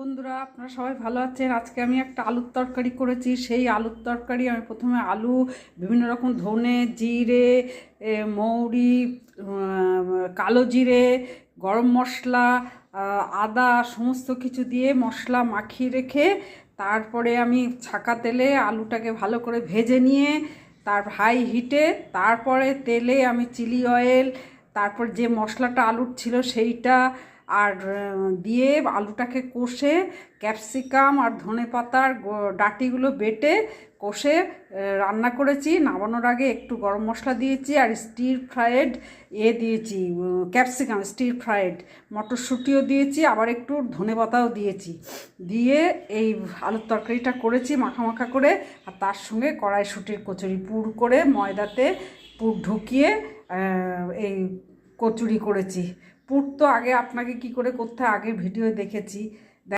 বন্ধুরা, আপনারা সবাই ভালো আছেন। আজকে আমি একটা আলুর তরকারি করেছি। সেই আলুর তরকারি আমি প্রথমে আলু, বিভিন্ন রকম ধনে, জিরে, মৌরি, কালো জিরে, গরম মশলা, আদা সমস্ত কিছু দিয়ে মশলা মাখিয়ে রেখে তারপরে আমি ছাঁকা তেলে আলুটাকে ভালো করে ভেজে নিয়ে তার হাই হিটে তারপরে তেলে আমি চিলি অয়েল, তারপর যে মশলাটা আলুর ছিল সেইটা আর দিয়ে আলুটাকে কষে ক্যাপসিকাম আর ধনেপাতার ডাঁটিগুলো বেটে কষে রান্না করেছি। নামানোর আগে একটু গরম মশলা দিয়েছি আর স্টির ফ্রায়েড দিয়েছি, ক্যাপসিকাম স্টির ফ্রায়েড, মটরশুঁটিও দিয়েছি, আবার একটু ধনেপাতাও দিয়েছি। দিয়ে এই আলুর তরকারিটা করেছি মাখা মাখা করে। আর তার সঙ্গে কড়াইশুঁটির কচুরি পুর করে ময়দাতে পুর ঢুকিয়ে এই কচুরি করেছি। পুর তো আগে আপনাকে কি করে করতে হয় আগের ভিডিও দেখেছি।